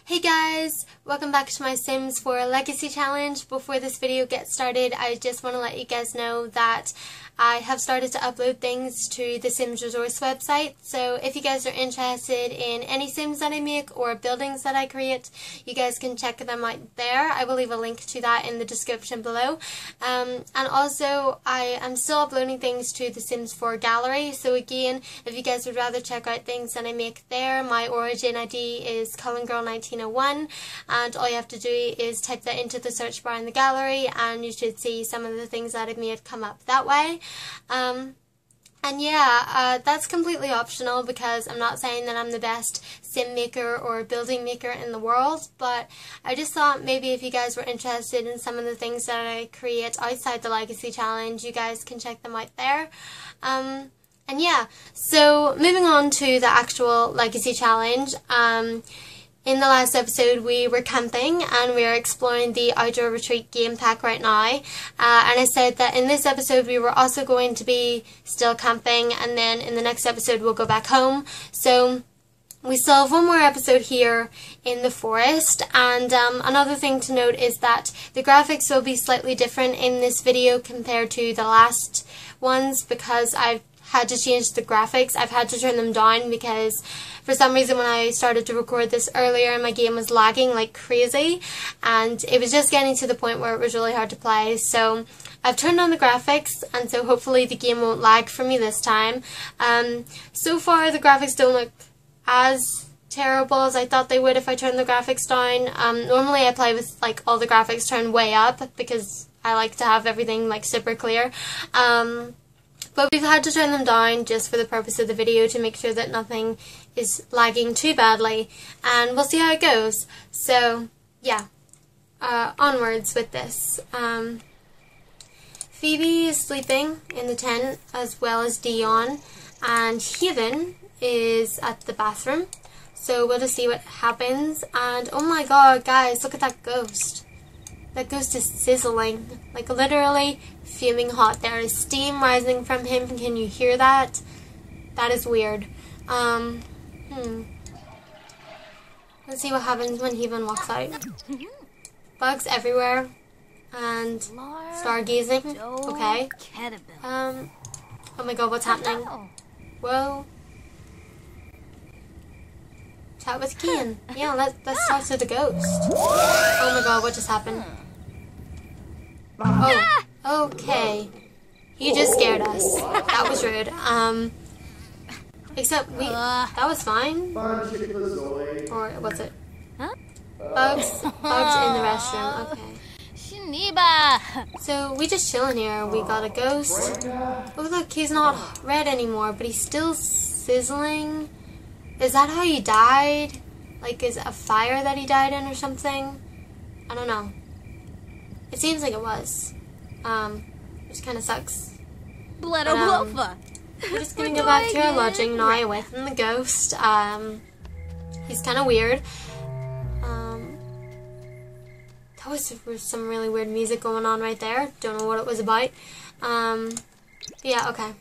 Hey guys, welcome back to my Sims 4 Legacy Challenge. Before this video gets started, I just want to let you guys know that I have started to upload things to the Sims Resource website. So if you guys are interested in any Sims that I make or buildings that I create, you guys can check them out there. I will leave a link to that in the description below. And also, I am still uploading things to the Sims 4 gallery. So again, if you guys would rather check out things that I make there, my origin ID is CollinGirl1901, and all you have to do is type that into the search bar in the gallery, and you should see some of the things that I've made come up that way. And yeah, that's completely optional because I'm not saying that I'm the best sim maker or building maker in the world, but I just thought maybe if you guys were interested in some of the things that I create outside the Legacy Challenge, you guys can check them out there. And yeah, so moving on to the actual Legacy Challenge, in the last episode we were camping and we are exploring the Outdoor Retreat game pack right now, and I said that in this episode we were also going to be still camping, and then in the next episode we'll go back home. So we still have one more episode here in the forest, and another thing to note is that the graphics will be slightly different in this video compared to the last ones because I've had to change the graphics. I've had to turn them down because for some reason when I started to record this earlier my game was lagging like crazy and it was just getting to the point where it was really hard to play. So I've turned on the graphics, and so hopefully the game won't lag for me this time. So far the graphics don't look as terrible as I thought they would if I turned the graphics down. Normally I play with like all the graphics turned way up because I like to have everything like super clear. But we've had to turn them down just for the purpose of the video to make sure that nothing is lagging too badly, and we'll see how it goes. So yeah, onwards with this. Phoebe is sleeping in the tent as well as Dion, and Haven is at the bathroom. So we'll just see what happens. And oh my god guys, look at that ghost. That ghost is sizzling, like literally fuming hot. There is steam rising from him. Can you hear that? That is weird. Let's see what happens when Heaven walks out. Bugs everywhere and stargazing. Okay. Oh my god, what's happening? Whoa. Chat with Kian. Yeah, let's talk to the ghost. Oh my god, what just happened? Oh, okay. You just scared us. That was rude. Except that was fine. Or what's it? Bugs in the restroom. Okay. So we just chilling here. We got a ghost. Oh look, he's not red anymore, but he's still sizzling. Is that how he died? Like, is it a fire that he died in or something? I don't know. It seems like it was. Which kind of sucks. We're just gonna go back to our lodging now away from the ghost. He's kind of weird. That was some really weird music going on right there. Don't know what it was about. Yeah, okay.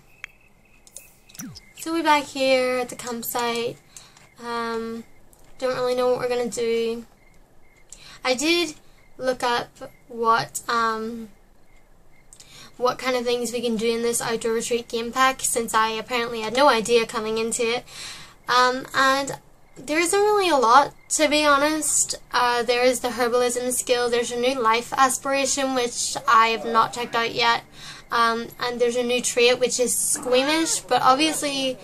So we're back here at the campsite. Don't really know what we're gonna do. I did look up what kind of things we can do in this Outdoor Retreat game pack, since I apparently had no idea coming into it. And there isn't really a lot, to be honest. There is the Herbalism skill, there's a new life aspiration which I have not checked out yet, and there's a new trait which is squeamish, but obviously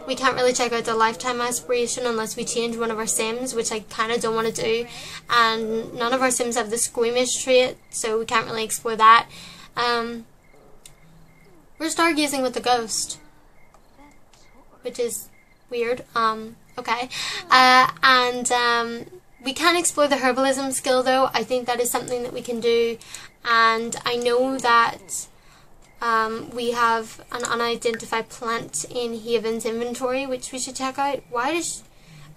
we can't really check out the lifetime aspiration unless we change one of our Sims, which I kind of don't want to do, and none of our Sims have the squeamish trait, so we can't really explore that. We're stargazing with the ghost, which is weird. Okay. And we can explore the Herbalism skill though. I think that is something that we can do, and I know that we have an unidentified plant in Haven's inventory, which we should check out. Why does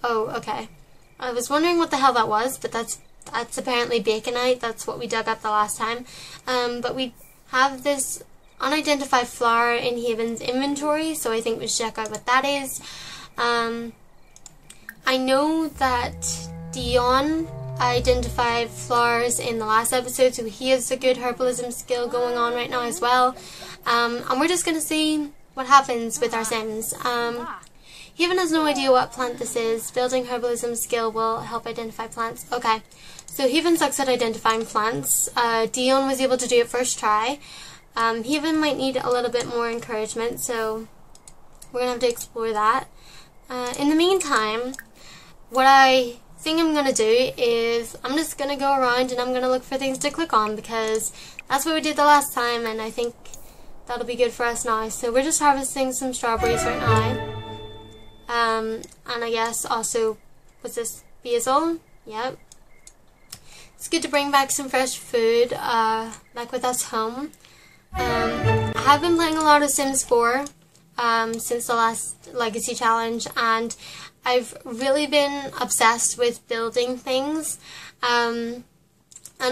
oh, okay. I was wondering what the hell that was, but that's apparently baconite. That's what we dug up the last time. But we have this unidentified flower in Haven's inventory, so I think we should check out what that is. I know that Dion identified flowers in the last episode, so he has a good herbalism skill going on right now as well. And we're just going to see what happens with our Sims. He even has no idea what plant this is. Building herbalism skill will help identify plants. Okay, so he even sucks at identifying plants. Dion was able to do it first try. He even might need a little bit more encouragement, so we're going to have to explore that. In the meantime, what I think I'm going to do is I'm just going to go around and I'm going to look for things to click on, because that's what we did the last time, and I think that'll be good for us now. So we're just harvesting some strawberries right now. And I guess also, what's this, basil? Yep. It's good to bring back some fresh food, like with us home. I have been playing a lot of Sims 4 since the last Legacy Challenge, and I've really been obsessed with building things, and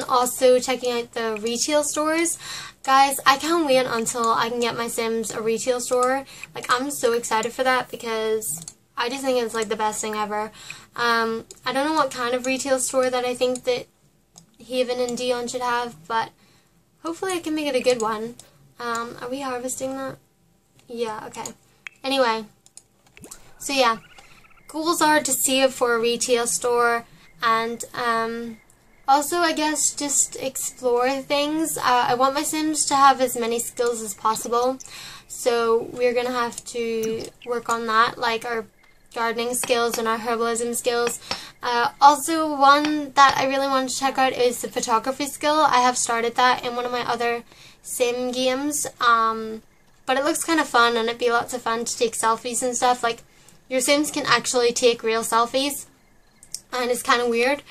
also checking out the retail stores. Guys, I can't wait until I can get my Sims a retail store. Like, I'm so excited for that, because I just think it's like the best thing ever. I don't know what kind of retail store that I think that Haven and Dion should have, but hopefully I can make it a good one. Are we harvesting that? Yeah, okay. Anyway, so yeah, goals are to save for a retail store, and also, I guess, just explore things. I want my Sims to have as many skills as possible, so we're going to have to work on that, like our gardening skills and our herbalism skills. Also, one that I really want to check out is the photography skill. I have started that in one of my other Sim games, but it looks kind of fun, and it'd be lots of fun to take selfies and stuff. Like, your Sims can actually take real selfies, and it's kind of weird.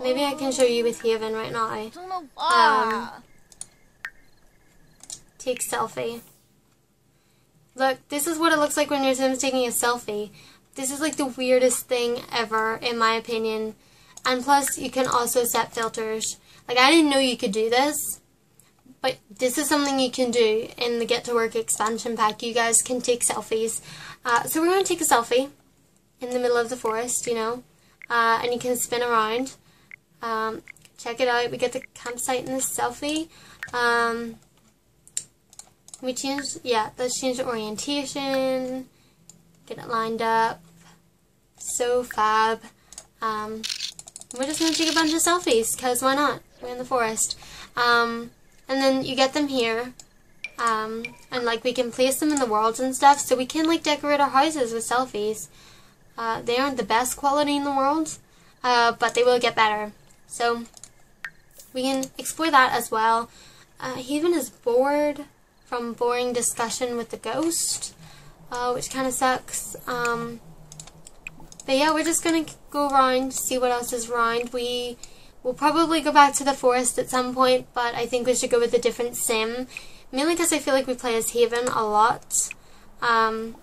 Maybe I can show you with Haven right now. Take selfie. Look, this is what it looks like when your Sim's taking a selfie. This is like the weirdest thing ever, in my opinion. And plus, you can also set filters. Like, I didn't know you could do this, but this is something you can do in the Get to Work expansion pack. You guys can take selfies. So we're going to take a selfie in the middle of the forest, you know. And you can spin around. Check it out. We get the campsite in this selfie. We change, yeah, let's change the orientation. Get it lined up. So fab. We're just going to take a bunch of selfies, because why not? We're in the forest. And then you get them here. And like, we can place them in the world and stuff, so we can like decorate our houses with selfies. They aren't the best quality in the world, but they will get better. So we can explore that as well. Haven is bored from boring discussion with the ghost, which kind of sucks. But yeah, we're just going to go around, see what else is around. We will probably go back to the forest at some point, but I think we should go with a different Sim. Mainly because I feel like we play as Haven a lot. In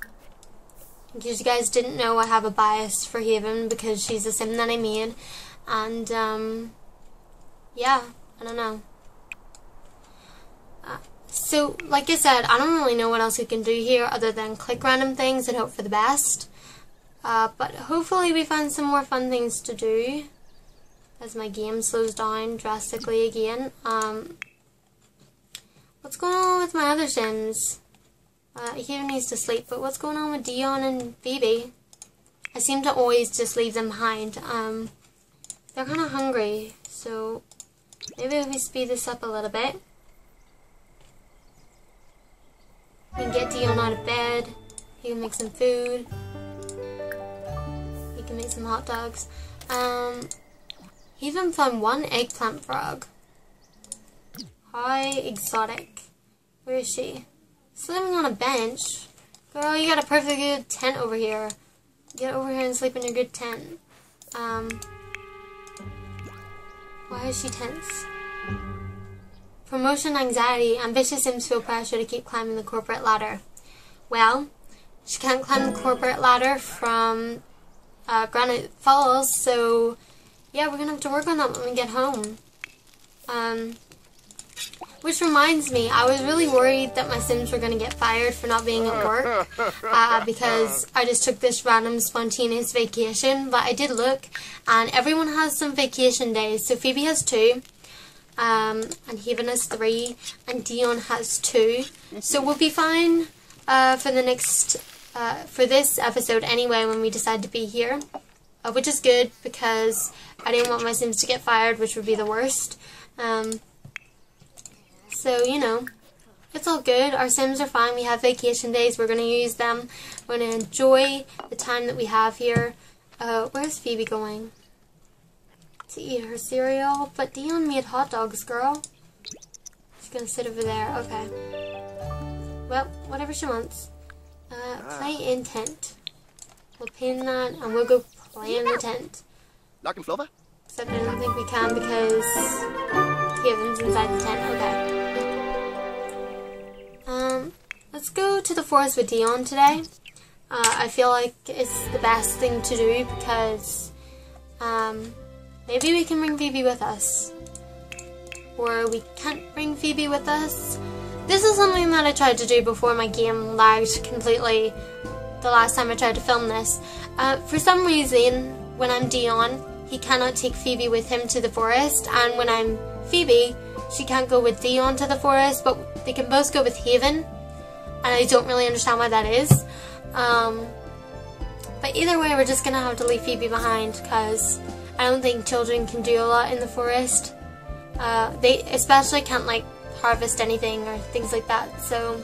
case you guys didn't know, I have a bias for Haven because she's a Sim that I made. And, yeah, I don't know. So, like I said, I don't really know what else we can do here other than click random things and hope for the best. But hopefully we find some more fun things to do as my game slows down drastically again. What's going on with my other Sims? He needs to sleep, but what's going on with Dion and Phoebe? I seem to always just leave them behind. They're kind of hungry, so maybe if we speed this up a little bit. We can get Dion out of bed. He can make some food. He can make some hot dogs. He even found one eggplant frog. How exotic. Where is she? Sleeping on a bench. Girl, you got a perfectly good tent over here. Get over here and sleep in your good tent. Why is she tense? Promotion anxiety. Ambitious Sims feel pressure to keep climbing the corporate ladder. Well, she can't climb the corporate ladder from Granite Falls, so yeah, we're gonna have to work on that when we get home. Which reminds me, I was really worried that my Sims were going to get fired for not being at work because I just took this random spontaneous vacation. But I did look, and everyone has some vacation days. So Phoebe has 2, and Haven has 3, and Dion has 2. So we'll be fine for the next, for this episode anyway when we decide to be here. Which is good because I didn't want my Sims to get fired, which would be the worst. So, you know, it's all good. Our Sims are fine. We have vacation days. We're going to use them. We're going to enjoy the time that we have here. Where's Phoebe going? To eat her cereal. But Dion made hot dogs, girl. She's going to sit over there. Okay. Well, whatever she wants. Play in tent. We'll pin that and we'll go play in the tent. Knock and Flova? Except I don't think we can because Haven's inside the tent. Okay. Let's go to the forest with Dion today. I feel like it's the best thing to do because maybe we can bring Phoebe with us. Or we can't bring Phoebe with us. This is something that I tried to do before my game lagged completely the last time I tried to film this. For some reason, when I'm Dion, he cannot take Phoebe with him to the forest, and when I'm Phoebe, she can't go with Dion to the forest, but they can both go with Haven, and I don't really understand why that is. But either way, we're just going to have to leave Phoebe behind, because I don't think children can do a lot in the forest. They especially can't, like, harvest anything or things like that, so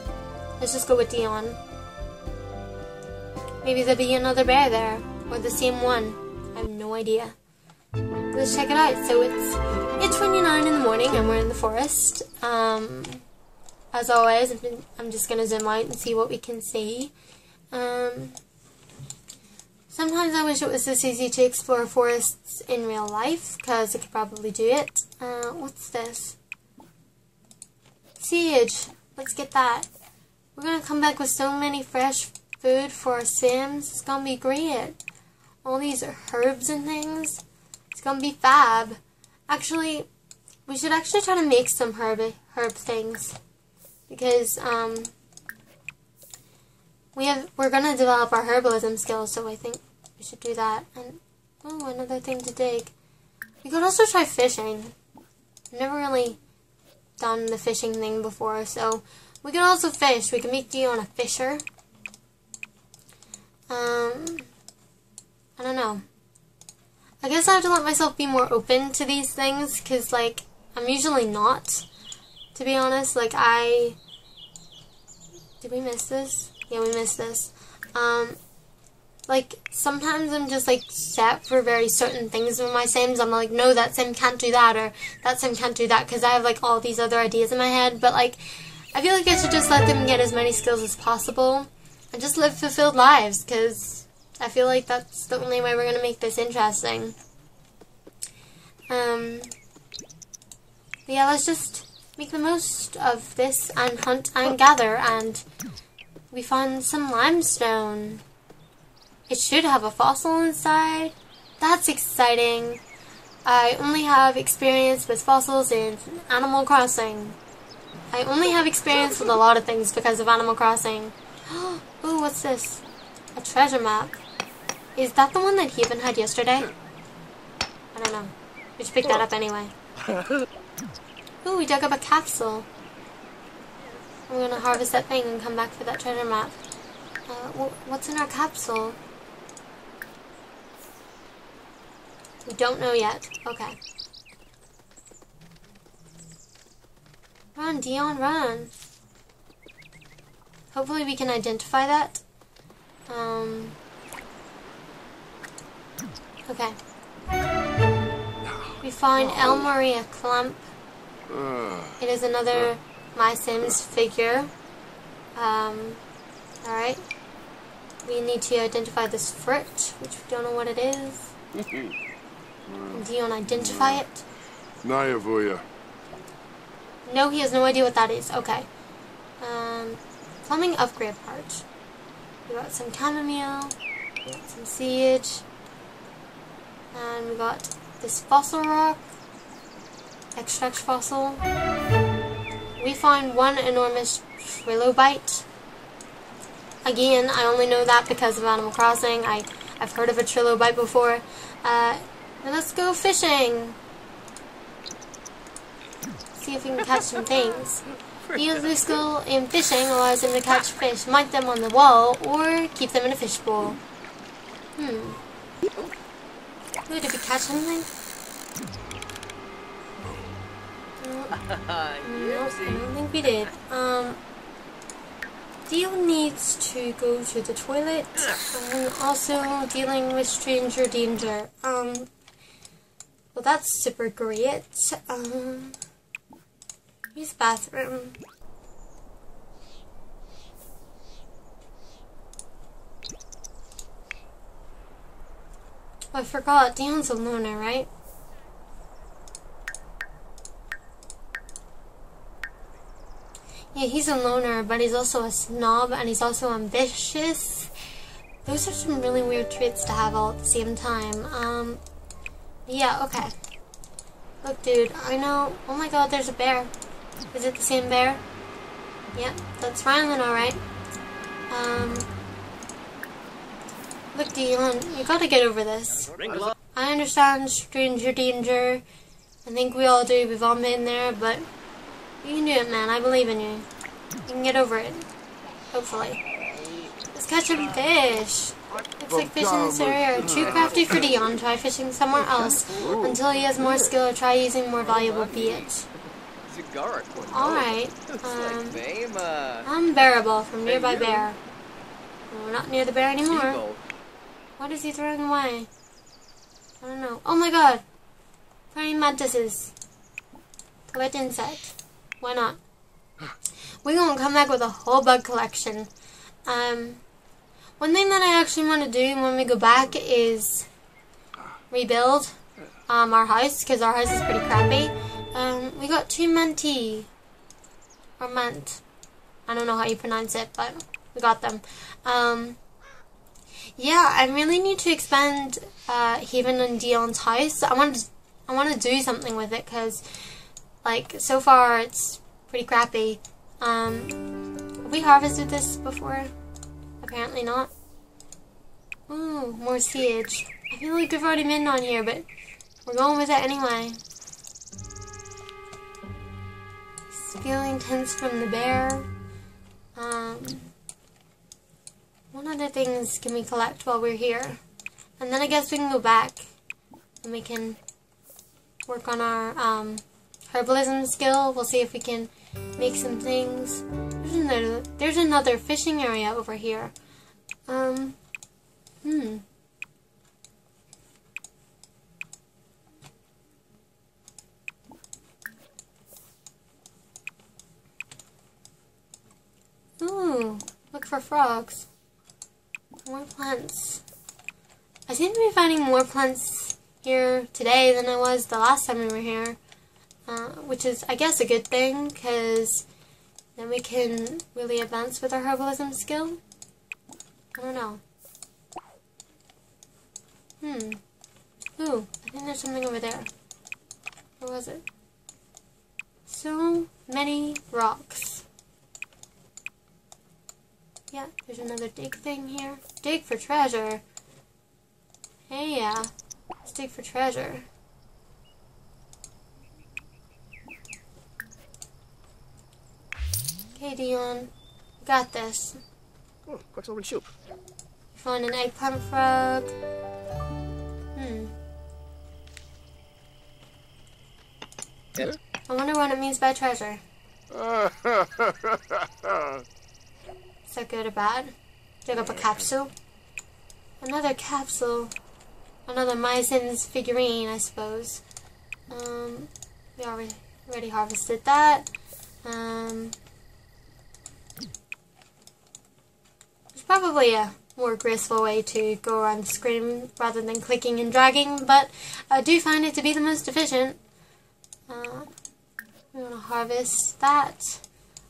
let's just go with Dion. Maybe there'll be another bear there, or the same one. I have no idea. Let's check it out. So it's 8:29 in the morning and we're in the forest. As always, I'm just going to zoom out and see what we can see. Sometimes I wish it was this easy to explore forests in real life, because I could probably do it. What's this? Siege. Let's get that. We're going to come back with so many fresh food for our Sims. It's going to be great. All these herbs and things. It's going to be fab. Actually, we should actually try to make some herb things. Because, we're going to develop our herbalism skills, so I think we should do that. And, oh, another thing to dig. We could also try fishing. I've never really done the fishing thing before, so we could also fish. We can make Dion a fisher. I don't know. I guess I have to let myself be more open to these things, because, like, I'm usually not, to be honest. Like, did we miss this? Yeah, we missed this. Like, sometimes I'm just, like, set for very certain things with my Sims. I'm like, no, that Sim can't do that, or that Sim can't do that, because I have, like, all these other ideas in my head. But, like, I feel like I should just let them get as many skills as possible and just live fulfilled lives, because I feel like that's the only way we're going to make this interesting. But yeah, let's just make the most of this and hunt and gather, and we found some limestone. It should have a fossil inside. That's exciting. I only have experience with fossils in Animal Crossing. I only have experience with a lot of things because of Animal Crossing. Ooh, what's this? A treasure map. Is that the one that Haven had yesterday? I don't know. We should pick that up anyway. Ooh, we dug up a capsule. I'm gonna harvest that thing and come back for that treasure map. What's in our capsule? We don't know yet. Okay. Run, Dion, run. Hopefully we can identify that. Okay. We find El Maria Clump. It is another My Sims figure. Alright. We need to identify this fruit, which we don't know what it is. And Dion, identify it. Naya. No, he has no idea what that is. Okay. Plumbing upgrade part. We got some chamomile. We got some sage. And we got this fossil rock. Extract fossil. we find one enormous trilobite. Again, I only know that because of Animal Crossing. I've heard of a trilobite before. Now let's go fishing. See if we can catch some things. Use this skill in fishing allows him to catch fish, mount them on the wall, or keep them in a fishbowl. Ooh, did we catch something? Nope, I don't think we did. Dio needs to go to the toilet, and also dealing with stranger danger. Well, that's super great. Use the bathroom. Oh, I forgot, Dion's a loner, right? Yeah, he's a loner, but he's also a snob, and he's also ambitious. Those are some really weird traits to have all at the same time. Yeah, okay. Look, dude, I know... Oh my god, there's a bear. Is it the same bear? Yep, that's Rylan, alright. Look, Dion, you gotta get over this. I understand stranger danger. I think we all do, we've all been there, but... You can do it, man. I believe in you. You can get over it. Hopefully. Let's catch some fish. Looks like fish in this area are too crafty for Dion. Try fishing somewhere else until he has more skill or try using more valuable bait. Alright. Unbearable from nearby bear. Well, we're not near the bear anymore. What is he throwing away? I don't know. Oh my god! Praying mantises. To wet insect. Why not? We're gonna come back with a whole bug collection. One thing that I actually want to do when we go back is rebuild our house, because our house is pretty crappy. We got 2 mentee. Or ment. I don't know how you pronounce it, but we got them. Yeah, I really need to expand Haven and Dion's house. I want to do something with it, because like, so far it's pretty crappy. Have we harvested this before? Apparently not. Ooh, more siege. I feel like we've already been on here, but we're going with it anyway. Feeling tense from the bear. What other things can we collect while we're here? And then I guess we can go back and we can work on our herbalism skill. We'll see if we can make some things. There's another fishing area over here. Ooh, look for frogs. More plants. I seem to be finding more plants here today than I was the last time we were here. Which is, I guess, a good thing, because then we can really advance with our herbalism skill. I don't know. Ooh, I think there's something over there. Where was it? So many rocks. Yeah, there's another dig thing here. Dig for treasure. Hey, yeah. Let's dig for treasure. Okay, Dion. Got this. Oh, Quicksilver soup. Found an eggplant frog. Yeah. I wonder what it means by treasure. Is that good or bad? Dig up a capsule. Another capsule. Another Mysin's figurine, I suppose. We already harvested that. There's probably a more graceful way to go around the screen rather than clicking and dragging, but I do find it to be the most efficient. We want to harvest that.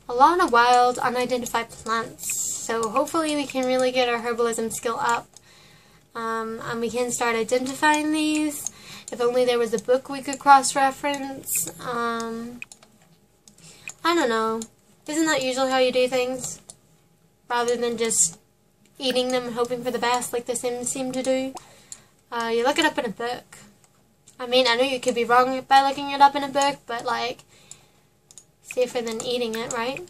A lot of wild, unidentified plants. So hopefully we can really get our herbalism skill up. And we can start identifying these. If only there was a book we could cross-reference. I I don't know. Isn't that usually how you do things? Rather than just eating them and hoping for the best like the Sims seem to do. You look it up in a book. I mean, I know you could be wrong by looking it up in a book, but like, safer than eating it, right?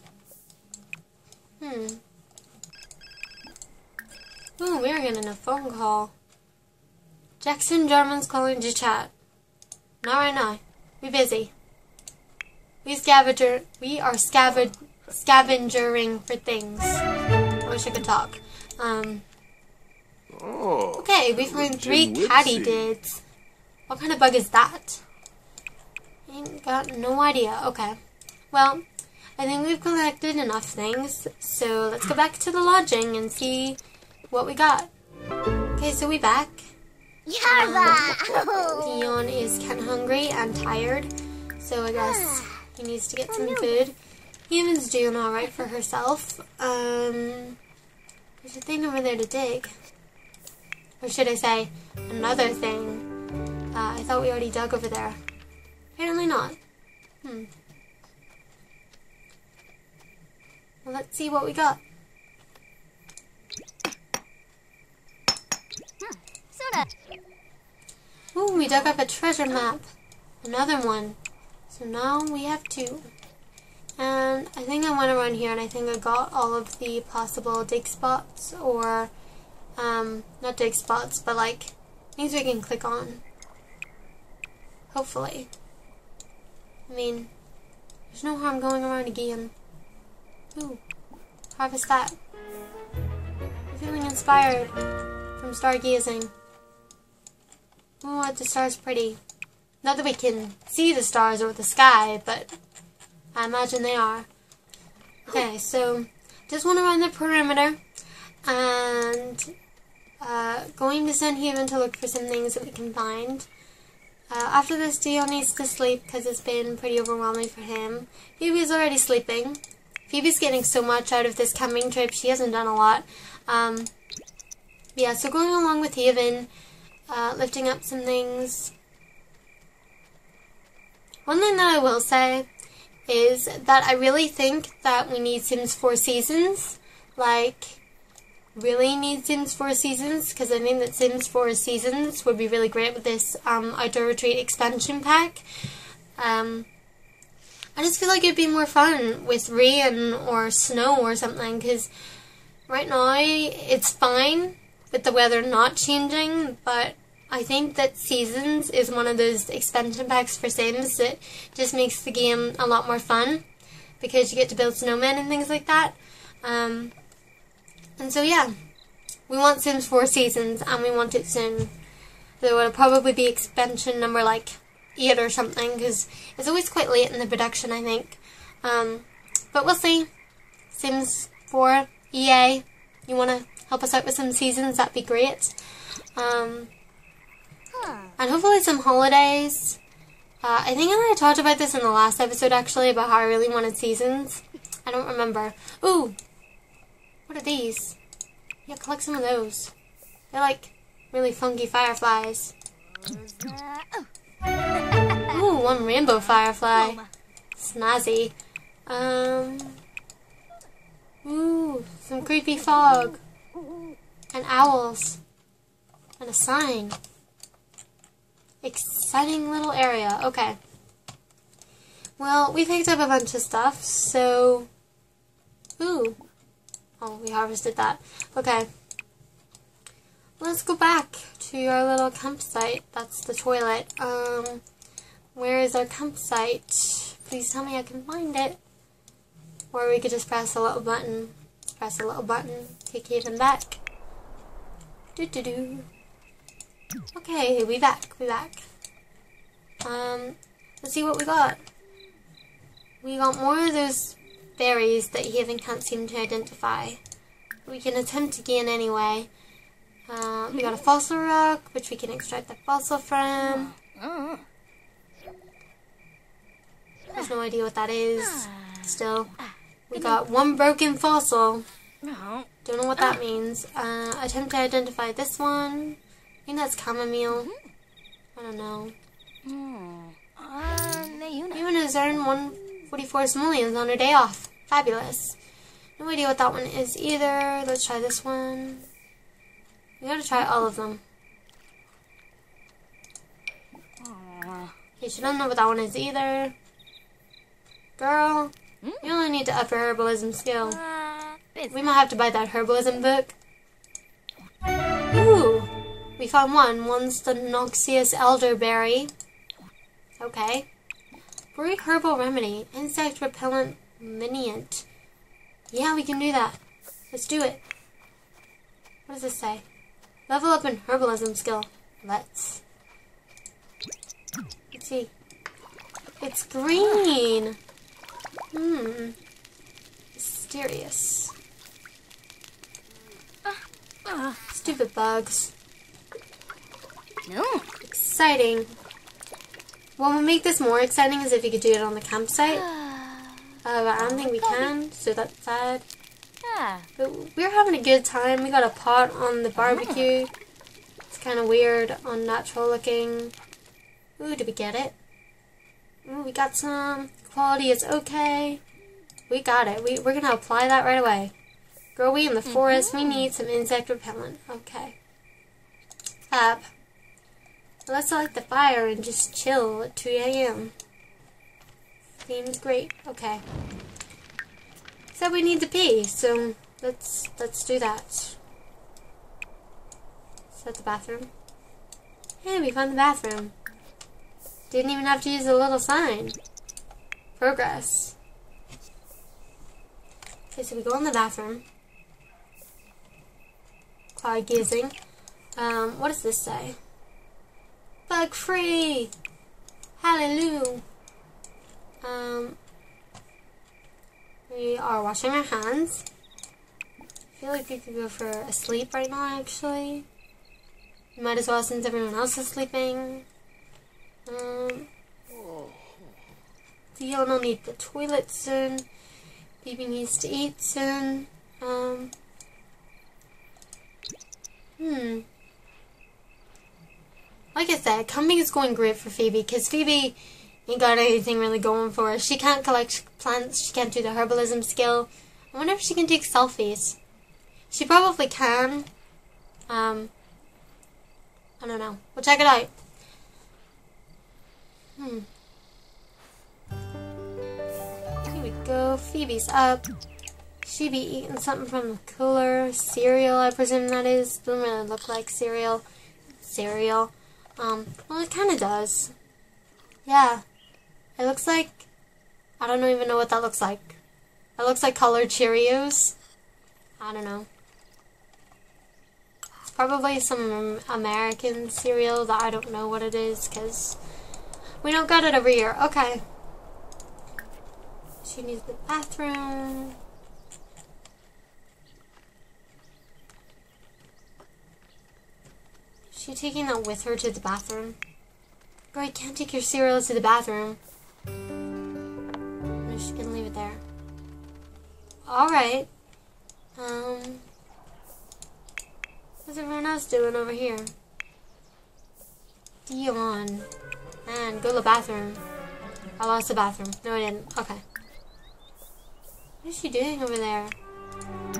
Ooh, we're getting a phone call. Jackson German's calling to chat. Not right now. We busy. We are scavengering for things. I wish I could talk. Okay, we found 3 katydids. What kind of bug is that? Ain't got no idea. Okay. Well, I think we've collected enough things, so let's go back to the lodging and see what we got. Okay, so we back. Dion is kind of hungry and tired, so I guess he needs to get some food. Evan's doing alright for herself. There's a thing over there to dig. Or should I say, another thing. I thought we already dug over there. Apparently not. Well, let's see what we got. Ooh, we dug up a treasure map. Another one. So now we have 2. And I think I went around here and I think I got all of the possible dig spots, or not dig spots, but like things we can click on. Hopefully. I mean, there's no harm going around again. Ooh, harvest that. I'm feeling inspired from stargazing. Oh, the star's pretty. Not that we can see the stars or the sky, but I imagine they are. Okay, so just went around the perimeter and going to Sun Haven to look for some things that we can find. After this, Dion needs to sleep because it's been pretty overwhelming for him. Phoebe's already sleeping. Phoebe's getting so much out of this camping trip. She hasn't done a lot. Yeah, so going along with Haven, lifting up some things. One thing that I will say is that I really think that we need Sims 4 Seasons. Like, really need Sims 4 Seasons, because I think that Sims 4 Seasons would be really great with this Outdoor Retreat expansion pack. I just feel like it'd be more fun with rain or snow or something, because right now it's fine with the weather not changing, but I think that Seasons is one of those expansion packs for Sims that just makes the game a lot more fun, because you get to build snowmen and things like that. And so yeah, we want Sims 4 Seasons, and we want it soon. So it'll probably be expansion number like 8 or something, because it's always quite late in the production, I think. But we'll see. Sims 4, EA, you want to help us out with some seasons, that'd be great. And hopefully some holidays. I think I talked about this in the last episode, actually, about how I really wanted seasons. I don't remember. Ooh! What are these? Yeah, collect some of those. They're like really funky fireflies. Ooh, one rainbow firefly. Snazzy. Ooh, some creepy fog. And owls. And a sign. Exciting little area. Okay. Well, we picked up a bunch of stuff, so... Ooh. Oh, we harvested that. Okay. Let's go back to our little campsite. That's the toilet. Where is our campsite? Please tell me I can find it. Or we could just press a little button. Let's press a little button. Take Haven back. Doo-doo-doo. Okay, we back. Let's see what we got. We got more of those berries that Haven can't seem to identify. We can attempt to gain anyway. We got a fossil rock, which we can extract the fossil from. I have no idea what that is. Still, we got one broken fossil. Don't know what that means. Attempt to identify this one. I think that's chamomile. I don't know. Even has earned one 44 simoleons on her day off. Fabulous. No idea what that one is either. Let's try this one. We gotta try all of them. Okay, she doesn't know what that one is either. Girl, you only need to up your herbalism skill. We might have to buy that herbalism book. Ooh, we found one. One's the Noxious Elderberry. Okay. Brew herbal remedy. Insect repellent miniant. Yeah, we can do that. Let's do it. What does this say? Level up in herbalism skill. Let's see. It's green. Mysterious. Stupid bugs. No. Exciting. What would make this more exciting is if you could do it on the campsite. But I don't think we can, so that's sad. But we're having a good time. We got a pot on the barbecue. It's kind of weird, unnatural looking. Ooh, did we get it? Ooh, we got some. Quality is okay. We got it. We're going to apply that right away. Girl, we in the forest. We need some insect repellent. Okay. Let's light the fire and just chill at 2 a.m. Seems great. Okay. So we need to pee, so let's do that. Is that the bathroom? Hey, we found the bathroom. Didn't even have to use a little sign. Progress. Okay, so we go in the bathroom. Cloud gazing. What does this say? Bug free! Hallelujah! We are washing our hands. I feel like we could go for a sleep right now, actually. We might as well since everyone else is sleeping. Dion will need the toilet soon. Phoebe needs to eat soon. Like I said, camping is going great for Phoebe, because Phoebe ain't got anything really going for her. She can't collect plants, she can't do the herbalism skill. I wonder if she can take selfies. She probably can. I don't know. We'll check it out. Here we go. Phoebe's up. She be eating something from the cooler. Cereal, I presume that is. Doesn't really look like cereal. Well, it kind of does. Yeah. It looks like... I don't even know what that looks like. It looks like colored Cheerios. I don't know. It's probably some American cereal that I don't know what it is, because we don't got it every year. Okay. She needs the bathroom. Is she taking that with her to the bathroom? Girl, you can't take your cereal to the bathroom. I'm just gonna leave it there. Alright. What's everyone else doing over here? Dion. Man, go to the bathroom. I lost the bathroom. No, I didn't. Okay. What is she doing over there?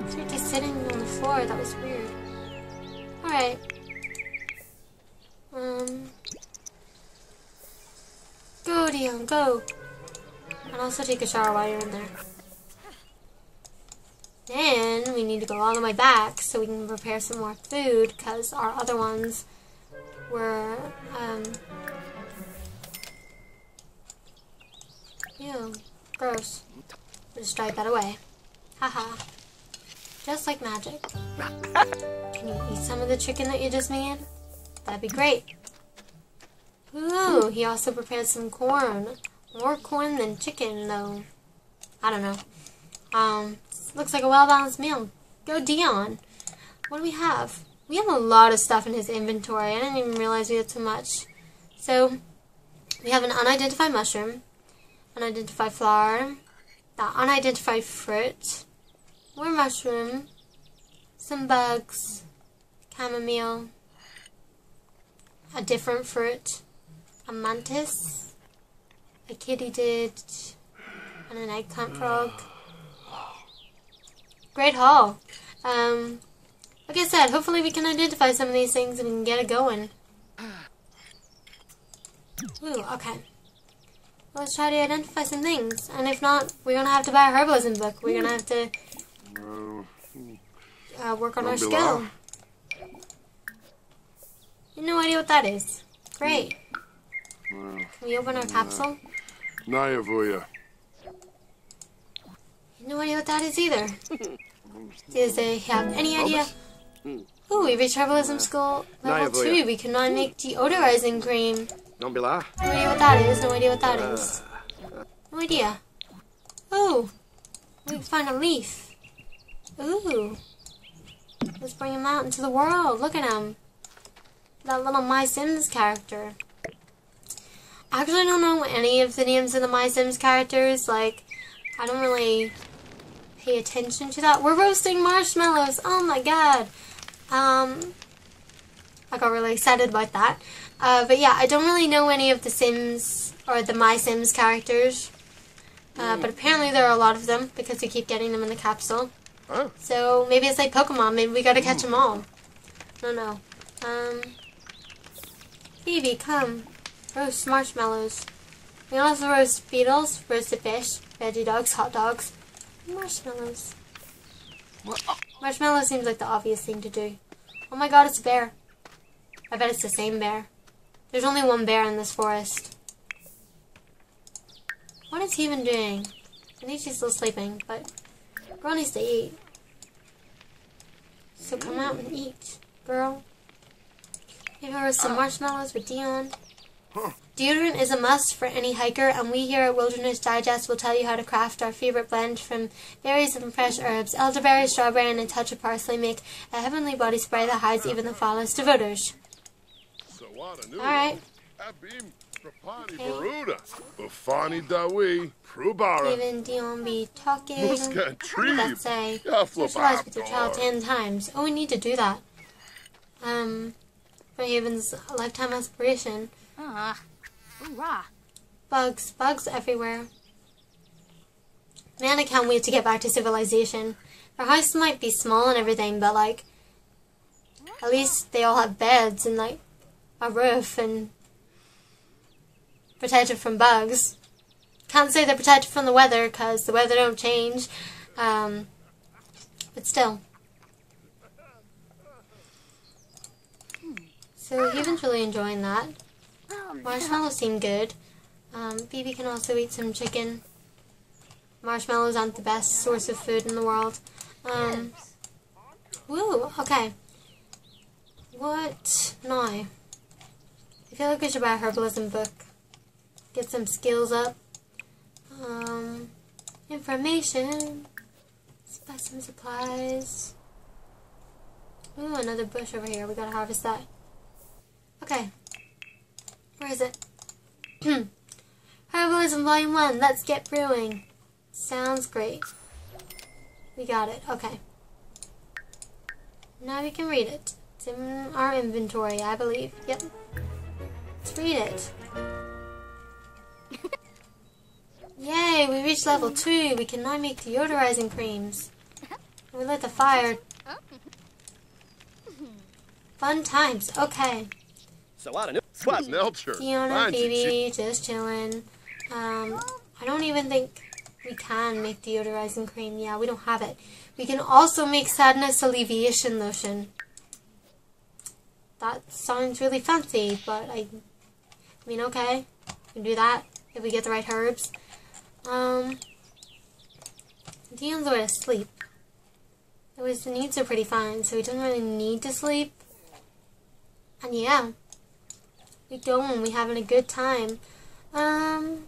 She's like just sitting on the floor. That was weird. Alright. Go, Dion, go. And also take a shower while you're in there. Then we need to go all the way back so we can prepare some more food, because our other ones were, ew, gross. We'll just drive that away. Haha. Just like magic. Can you eat some of the chicken that you just made? That'd be great. Ooh, he also prepared some corn. More corn than chicken, though. I don't know. Looks like a well-balanced meal. Go Dion. What do we have? We have a lot of stuff in his inventory. I didn't even realize we had so much. So, we have an unidentified mushroom, unidentified flower, the unidentified fruit, more mushroom, some bugs, chamomile, a different fruit, a mantis, a katydid, And an eggplant frog. Great haul. Like I said, hopefully we can identify some of these things and we can get it going. Ooh, okay. Let's try to identify some things. And if not, we're going to have to buy a herbalism book. We're going to have to work on our skill. You have no idea what that is. Great. Can we open our capsule? Naya. No idea what that is either. Does they have any idea? Ooh, we reached herbalism school level 2. We can now make deodorizing cream. No idea what that is. No idea what that is. No idea. Ooh, we can find a leaf. Ooh, let's bring him out into the world. Look at him. That little My Sims character. I actually don't know any of the names of the My Sims characters. Like, I don't really pay attention to that. We're roasting marshmallows. Oh my god. I got really excited about that. But yeah, I don't really know any of the Sims or the My Sims characters. But apparently there are a lot of them because we keep getting them in the capsule. So maybe it's like Pokemon. Maybe we gotta catch them all. I don't know. Phoebe, come. Roast marshmallows. We can also roast beetles, roasted fish, veggie dogs, hot dogs, and marshmallows. Marshmallow seems like the obvious thing to do. Oh my god, it's a bear. I bet it's the same bear. There's only one bear in this forest. What is he even doing? I think she's still sleeping, but girl needs to eat. So come out and eat, girl. Maybe roast some marshmallows with Dion. Deodorant is a must for any hiker, and we here at Wilderness Digest will tell you how to craft our favorite blend from berries and fresh herbs. Elderberry, strawberry, and a touch of parsley make a heavenly body spray that hides even the foulest of odors. Alright. Even Dion be talking. What did that say? Socialize with your child 10 times. Oh, we need to do that. For Haven's lifetime aspiration. Hoorah. Bugs everywhere. Man, I can't wait to get back to civilization. Our house might be small and everything, but like, at least they all have beds and like a roof and protected from bugs. Can't say they're protected from the weather because the weather don't change. But still. So Haven's really enjoying that. Marshmallows seem good. Phoebe can also eat some chicken. Marshmallows aren't the best source of food in the world. Woo, okay. What now? I feel like we should buy a herbalism book. Get some skills up. Information. Let's buy some supplies. Ooh, another bush over here. We gotta harvest that. Okay. Where is it? Herbalism Volume 1. Let's get brewing. Sounds great. We got it. Okay. Now we can read it. It's in our inventory, I believe. Yep. Let's read it. Yay, we reached level 2. We can now make deodorizing creams. We lit the fire. Fun times. Okay. Fiona, Phoebe, just chilling. I don't even think we can make deodorizing cream. Yeah, we don't have it. We can also make sadness alleviation lotion. That sounds really fancy, but I mean, okay. We can do that if we get the right herbs. Dion's away to sleep. The needs are pretty fine, so he doesn't really need to sleep. And yeah. We going, we having a good time. I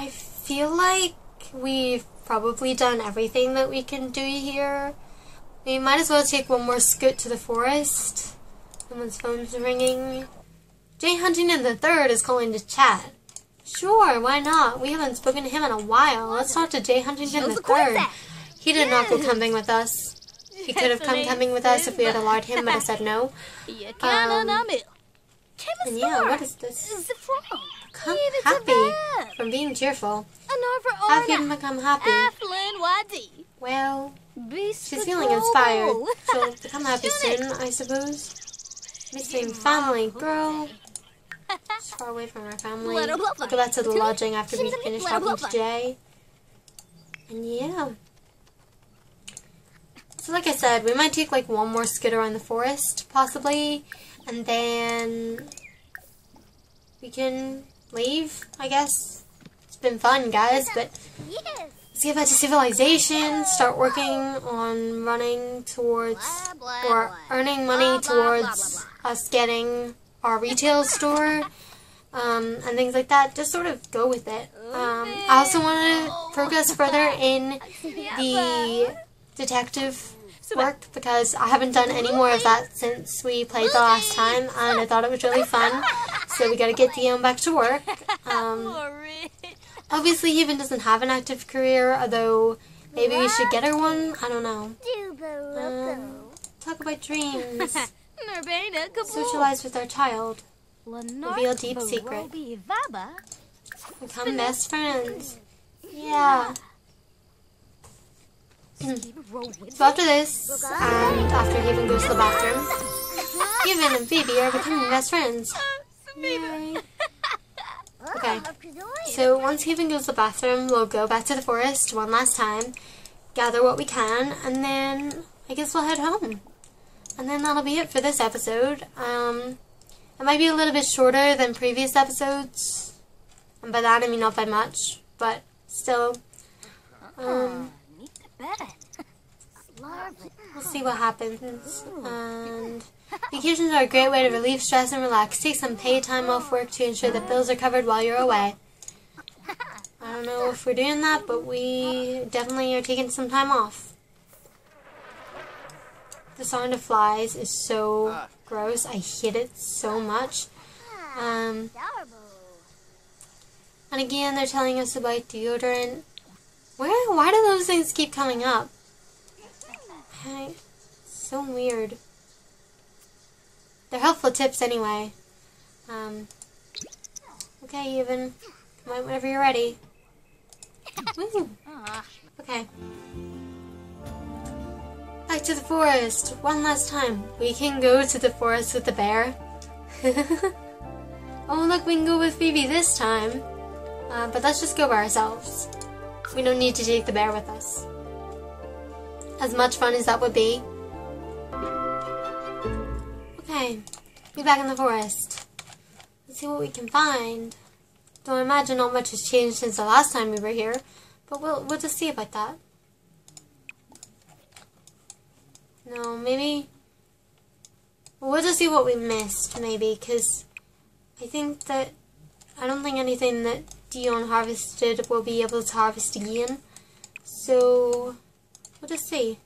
feel like we've probably done everything that we can do here. We might as well take one more scoot to the forest. Someone's phone's ringing. Jay Huntington III is calling to chat. Sure, why not? We haven't spoken to him in a while. Let's talk to Jay Huntington III. He did not go camping with us. He could have come camping with us if we had allowed him, but I said no. And yeah, what is this? become happy from being cheerful. How can you become happy? Well, she's feeling inspired. She'll become happy soon, I suppose. Missing family, girl. She's far away from her family. We'll go back to the lodging after we finish talking to Jay. And yeah. So like I said, we might take like one more skid around the forest, possibly. And then we can leave, I guess. It's been fun, guys, but let's get back to civilization, start working on running towards, or earning money towards us getting our retail store, and things like that. Just sort of go with it. I also want to progress further in the detective work because I haven't done any more of that since we played the last time, and I thought it was really fun. So we gotta get Dion back to work. Obviously, he even doesn't have an active career, although maybe we should get her one. I don't know. Talk about dreams. Socialize with our child. Reveal deep secret. Become best friends. Yeah. So after this, and after Haven goes to the bathroom, Haven and Phoebe are becoming best friends. Yay. Okay, so once Haven goes to the bathroom, we'll go back to the forest one last time, gather what we can, and then I guess we'll head home. And then that'll be it for this episode. It might be a little bit shorter than previous episodes, and by that I mean not by much, but still, we'll see what happens. And vacations are a great way to relieve stress and relax. Take some paid time off work to ensure that bills are covered while you're away. I don't know if we're doing that, but we definitely are taking some time off. The sound of flies is so gross. I hate it so much. And again, they're telling us about deodorant. Why do those things keep coming up? So weird. They're helpful tips anyway. Okay, Even. Come on, whenever you're ready. Woo. Okay. Back to the forest. One last time. We can go to the forest with the bear. Oh, look, we can go with Phoebe this time. But let's just go by ourselves. We don't need to take the bear with us. As much fun as that would be. Okay. Be back in the forest. Let's see what we can find. Though I imagine not much has changed since the last time we were here. But we'll just see about that. No, maybe... We'll just see what we missed, maybe, because I don't think anything that Dion harvested will be able to harvest again. So, we'll just see.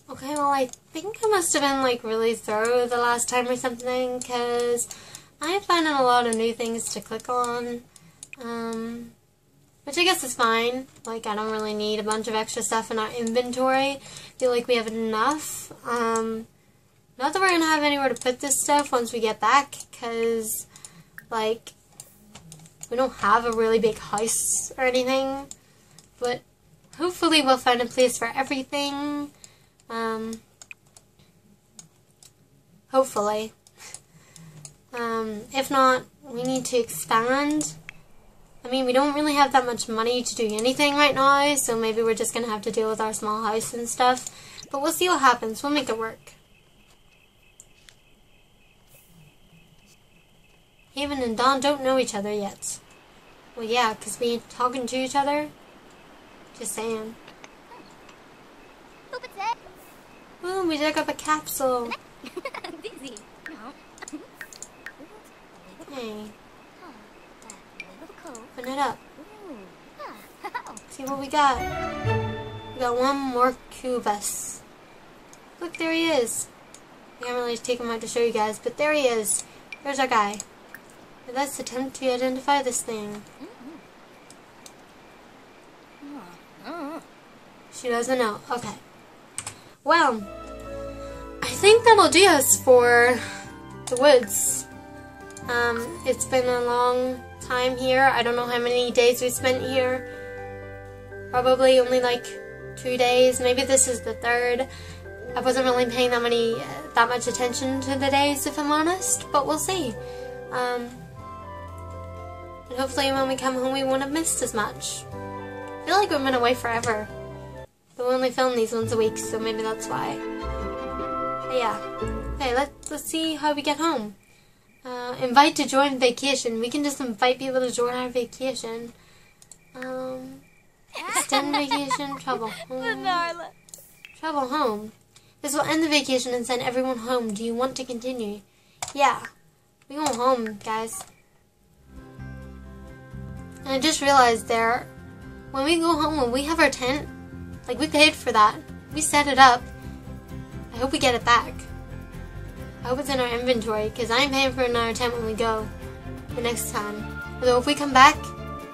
Okay, well, I think I must have been, like, really thorough the last time or something, because I'm finding a lot of new things to click on, which I guess is fine. Like, I don't really need a bunch of extra stuff in our inventory. I feel like we have enough. Not that we're going to have anywhere to put this stuff once we get back, because, like, we don't have a really big house or anything, but hopefully we'll find a place for everything. Hopefully. If not, we need to expand. I mean, we don't really have that much money to do anything right now, so maybe we're just going to have to deal with our small house and stuff. But we'll see what happens. We'll make it work. Haven and Dawn don't know each other yet. Well, yeah, because we ain't talking to each other. Just saying. Ooh, we dug up a capsule. Hey. Open it up. See what we got. We got one more Cubus. Look, there he is. I can't really take him out to show you guys, but there he is. There's our guy. Let's attempt to identify this thing. She doesn't know. Okay. Well, I think that'll do us for the woods. It's been a long time here. I don't know how many days we spent here. Probably only like 2 days. Maybe this is the third. I wasn't really paying that much attention to the days, if I'm honest, but we'll see. And hopefully when we come home we won't have missed as much. I feel like we've been away forever. But we only film these once a week, so maybe that's why. But yeah. Okay, let's see how we get home. Invite to join vacation. We can just invite people to join our vacation. Extend vacation, travel home. Travel home. This will end the vacation and send everyone home. Do you want to continue? Yeah. We go home, guys. And I just realized there, when we go home, when we have our tent, like we paid for that. We set it up. I hope we get it back. I hope it's in our inventory, because I'm paying for another tent when we go the next time. Although if we come back,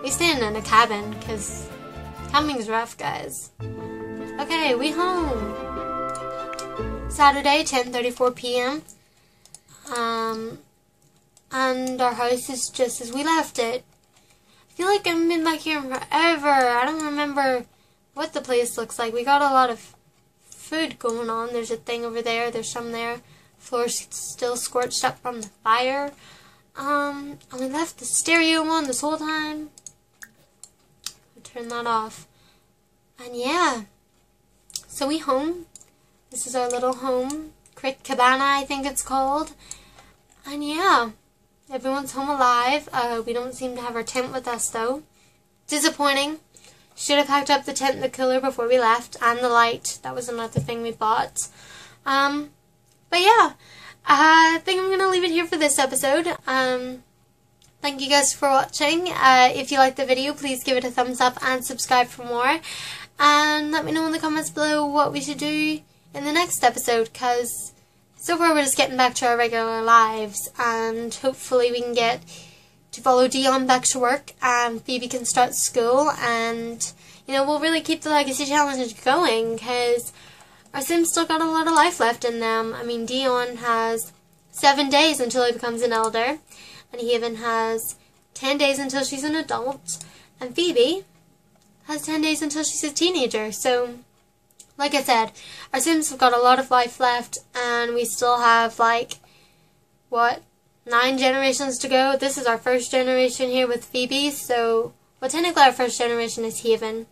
we stay in a cabin, because camping's rough, guys. Okay, we home. Saturday, 10:34 p.m. And our house is just as we left it. I feel like I've been back here forever. I don't remember what the place looks like. We got a lot of food going on. There's a thing over there. There's some there. Floor's still scorched up from the fire. And we left the stereo on this whole time. I'll turn that off. And yeah. So we home. This is our little home. Crit Cabana, I think it's called. And yeah. Everyone's home alive. We don't seem to have our tent with us though. Disappointing. Should have packed up the tent and the cooler before we left. And the light. That was another thing we bought. But yeah. I think I'm going to leave it here for this episode. Thank you guys for watching. If you liked the video, please give it a thumbs up and subscribe for more. And let me know in the comments below what we should do in the next episode, because so far we're just getting back to our regular lives, and hopefully we can get to follow Dion back to work and Phoebe can start school, and you know, we'll really keep the Legacy Challenge going, because our Sims still got a lot of life left in them. I mean, Dion has 7 days until he becomes an elder, and he even has 10 days until she's an adult, and Phoebe has 10 days until she's a teenager. So like I said, our Sims have got a lot of life left, and we still have, like, what, 9 generations to go? This is our first generation here with Phoebe, so, well, technically our first generation is Haven.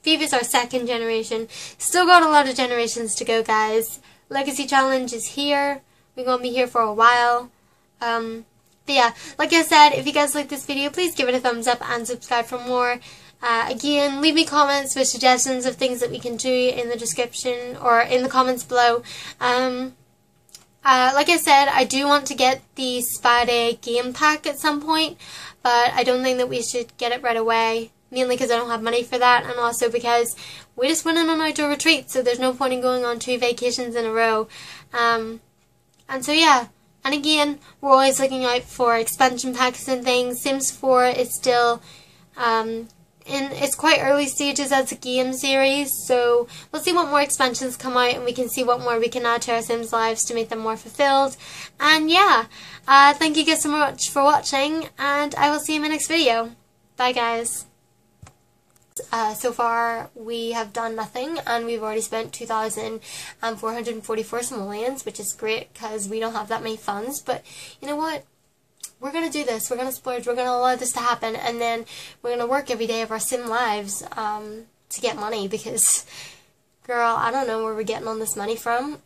Phoebe's our second generation. Still got a lot of generations to go, guys. Legacy Challenge is here. We're going to be here for a while. But yeah, like I said, if you guys like this video, please give it a thumbs up and subscribe for more. Again, leave me comments with suggestions of things that we can do in the description or in the comments below. Like I said, I do want to get the Spa Day game pack at some point, but I don't think that we should get it right away. Mainly because I don't have money for that, and also because we just went on an outdoor retreat, so there's no point in going on 2 vacations in a row. And so yeah. And again, we're always looking out for expansion packs and things. Sims 4 is still in its quite early stages as a game series, so we'll see what more expansions come out, and we can see what more we can add to our Sims lives to make them more fulfilled. And yeah, thank you guys so much for watching, and I will see you in my next video. Bye guys. So far we have done nothing, and we've already spent 2,444 simoleons, which is great because we don't have that many funds, but you know what? We're going to do this. We're going to splurge. We're going to allow this to happen, and then we're going to work every day of our sim lives to get money, because, girl, I don't know where we're getting all this money from.